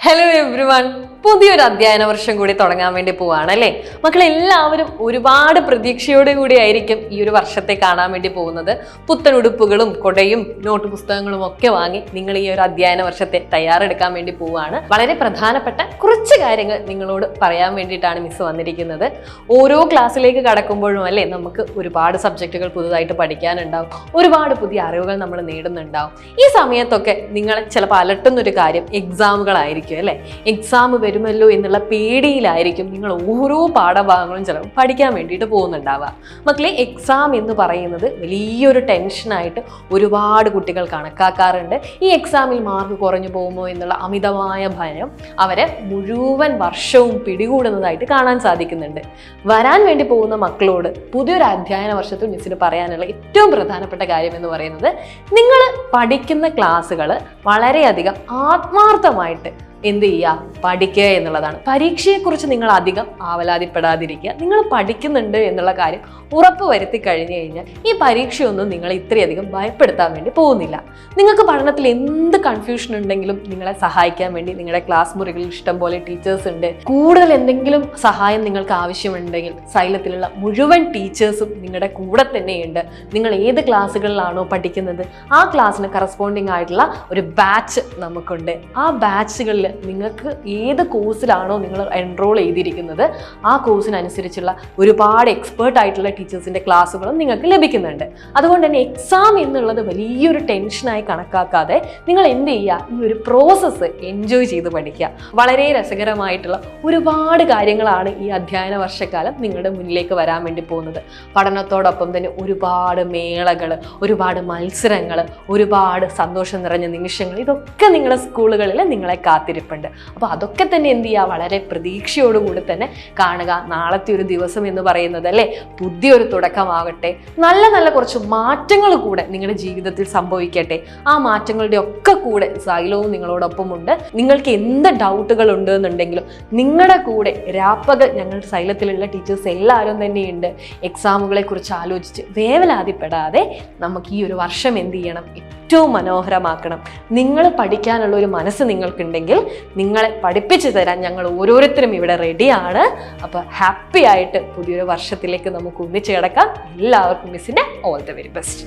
Hello everyone, പുതിയൊരു അധ്യയന വർഷം കൂടി തുടങ്ങാൻ വേണ്ടി പോവാണ് അല്ലേ? മക്കളെല്ലാവരും ഒരുപാട് പ്രതീക്ഷയോടെ കൂടി ആയിരിക്കും ഈ ഒരു വർഷത്തെ കാണാൻ വേണ്ടി പോകുന്നത്. പുത്തൻ ഉടുപ്പുകളും കൊടയും നോട്ട് പുസ്തകങ്ങളും ഒക്കെ വാങ്ങി നിങ്ങൾ ഈ ഒരു അധ്യയന വർഷത്തെ തയ്യാറെടുക്കാൻ വേണ്ടി പോവാണ്. വളരെ പ്രധാനപ്പെട്ട കുറച്ച് കാര്യങ്ങൾ നിങ്ങളോട് പറയാൻ വേണ്ടിയിട്ടാണ് മിസ് വന്നിരിക്കുന്നത്. ഓരോ ക്ലാസ്സിലേക്ക് കടക്കുമ്പോഴും അല്ലേ നമുക്ക് ഒരുപാട് സബ്ജക്റ്റുകൾ പുതുതായിട്ട് പഠിക്കാനുണ്ടാവും, ഒരുപാട് പുതിയ അറിവുകൾ നമ്മൾ നേടുന്നുണ്ടാവും. ഈ സമയത്തൊക്കെ നിങ്ങളെ ചിലപ്പോൾ അലട്ടുന്നൊരു കാര്യം എക്സാമുകളായിരിക്കും അല്ലേ? എക്സാം വരുമല്ലോ എന്നുള്ള പേടിയിലായിരിക്കും നിങ്ങൾ ഓരോ പാഠഭാഗങ്ങളും ചിലപ്പോൾ പഠിക്കാൻ വേണ്ടിയിട്ട് പോകുന്നുണ്ടാവുക. മക്കളെ, എക്സാം എന്ന് പറയുന്നത് വലിയൊരു ടെൻഷനായിട്ട് ഒരുപാട് കുട്ടികൾ കണക്കാക്കാറുണ്ട്. ഈ എക്സാമിൽ മാർക്ക് കുറഞ്ഞു പോകുമോ എന്നുള്ള അമിതമായ ഭയം അവരെ മുഴുവൻ വർഷവും പിടികൂടുന്നതായിട്ട് കാണാൻ സാധിക്കുന്നുണ്ട്. വരാൻ വേണ്ടി പോകുന്ന മക്കളോട് പുതിയൊരു അധ്യയന വർഷത്തിൽ മിസ്സിന് പറയാനുള്ള ഏറ്റവും പ്രധാനപ്പെട്ട കാര്യം എന്ന് പറയുന്നത്, നിങ്ങൾ പഠിക്കുന്ന ക്ലാസ്സുകൾ വളരെയധികം ആത്മാർത്ഥമായിട്ട് എന്ത് ചെയ്യുക, പഠിക്കുക എന്നുള്ളതാണ്. പരീക്ഷയെക്കുറിച്ച് നിങ്ങൾ അധികം ആവലാതിപ്പെടാതിരിക്കുക. നിങ്ങൾ പഠിക്കുന്നുണ്ട് എന്നുള്ള കാര്യം ഉറപ്പ് വരുത്തി കഴിഞ്ഞു കഴിഞ്ഞാൽ ഈ പരീക്ഷയൊന്നും നിങ്ങളെ ഇത്രയധികം ഭയപ്പെടുത്താൻ വേണ്ടി പോകുന്നില്ല. നിങ്ങൾക്ക് പഠനത്തിൽ എന്ത് കൺഫ്യൂഷൻ ഉണ്ടെങ്കിലും നിങ്ങളെ സഹായിക്കാൻ വേണ്ടി നിങ്ങളുടെ ക്ലാസ് മുറികളിൽ ഇഷ്ടംപോലെ ടീച്ചേഴ്സ് ഉണ്ട്. കൂടുതൽ എന്തെങ്കിലും സഹായം നിങ്ങൾക്ക് ആവശ്യമുണ്ടെങ്കിൽ സൈലത്തിലുള്ള മുഴുവൻ ടീച്ചേഴ്സും നിങ്ങളുടെ കൂടെ തന്നെയുണ്ട്. നിങ്ങൾ ഏത് ക്ലാസ്സുകളിലാണോ പഠിക്കുന്നത് ആ ക്ലാസ്സിന് കറസ്പോണ്ടിങ് ആയിട്ടുള്ള ഒരു ബാച്ച് നമുക്കുണ്ട്. ആ ബാച്ചുകളിൽ നിങ്ങൾക്ക് ഏത് കോഴ്സിലാണോ നിങ്ങൾ എൻറോൾ ചെയ്തിരിക്കുന്നത് ആ കോഴ്സിനനുസരിച്ചുള്ള ഒരുപാട് എക്സ്പേർട്ട് ആയിട്ടുള്ള ടീച്ചേഴ്സിന്റെ ക്ലാസ്സുകളും നിങ്ങൾക്ക് ലഭിക്കുന്നുണ്ട്. അതുകൊണ്ട് തന്നെ എക്സാം എന്നുള്ളത് വലിയൊരു ടെൻഷനായി കണക്കാക്കാതെ നിങ്ങൾ എന്ത് ചെയ്യുക, ഈ ഒരു പ്രോസസ്സ് എൻജോയ് ചെയ്ത് പഠിക്കുക. വളരെ രസകരമായിട്ടുള്ള ഒരുപാട് കാര്യങ്ങളാണ് ഈ അധ്യയന വർഷക്കാലം നിങ്ങളുടെ മുന്നിലേക്ക് വരാൻ വേണ്ടി പോകുന്നത്. പഠനത്തോടൊപ്പം തന്നെ ഒരുപാട് മേളകൾ, ഒരുപാട് മത്സരങ്ങൾ, ഒരുപാട് സന്തോഷം നിറഞ്ഞ നിമിഷങ്ങൾ, ഇതൊക്കെ നിങ്ങളുടെ സ്കൂളുകളിൽ നിങ്ങളെ കാത്തിരിപ്പുണ്ട്. അപ്പോൾ അതൊക്കെ തന്നെ എന്ത് ചെയ്യുക, വളരെ പ്രതീക്ഷയോടുകൂടി തന്നെ കാണുക. നാളത്തെ ഒരു ദിവസം എന്ന് പറയുന്നത് അല്ലേ പുതിയൊരു തുടക്കമാകട്ടെ. നല്ല നല്ല കുറച്ച് മാറ്റങ്ങൾ കൂടെ നിങ്ങളുടെ ജീവിതത്തിൽ സംഭവിക്കട്ടെ. ആ മാറ്റങ്ങളുടെ ഒക്കെ കൂടെ സൈലവും നിങ്ങളോടൊപ്പമുണ്ട്. നിങ്ങൾക്ക് എന്ത് ഡൗട്ടുകൾ ഉണ്ട് എന്നുണ്ടെങ്കിലും നിങ്ങളുടെ കൂടെ രാപ്പകൽ ഞങ്ങളുടെ സൈലത്തിലുള്ള ടീച്ചേഴ്സ് എല്ലാവരും തന്നെയുണ്ട്. എക്സാമുകളെ കുറിച്ച് ആലോചിച്ച് വേവലാതിപ്പെടാതെ നമുക്ക് ഈ ഒരു വർഷം എന്ത് ചെയ്യണം, ഏറ്റവും മനോഹരമാക്കണം. നിങ്ങൾ പഠിക്കാനുള്ള ഒരു മനസ്സ് നിങ്ങൾക്കുണ്ടെങ്കിൽ നിങ്ങളെ പഠിപ്പിച്ചു തരാൻ ഞങ്ങൾ ഓരോരുത്തരും ഇവിടെ റെഡിയാണ്. അപ്പോൾ ഹാപ്പി ആയിട്ട് പുതിയൊരു വർഷത്തിലേക്ക് നമുക്ക് ഒന്നിച്ച് കിടക്കാം. എല്ലാവർക്കും മിസ്സിൻ്റെ ഓൾ ദ വെരി ബെസ്റ്റ്.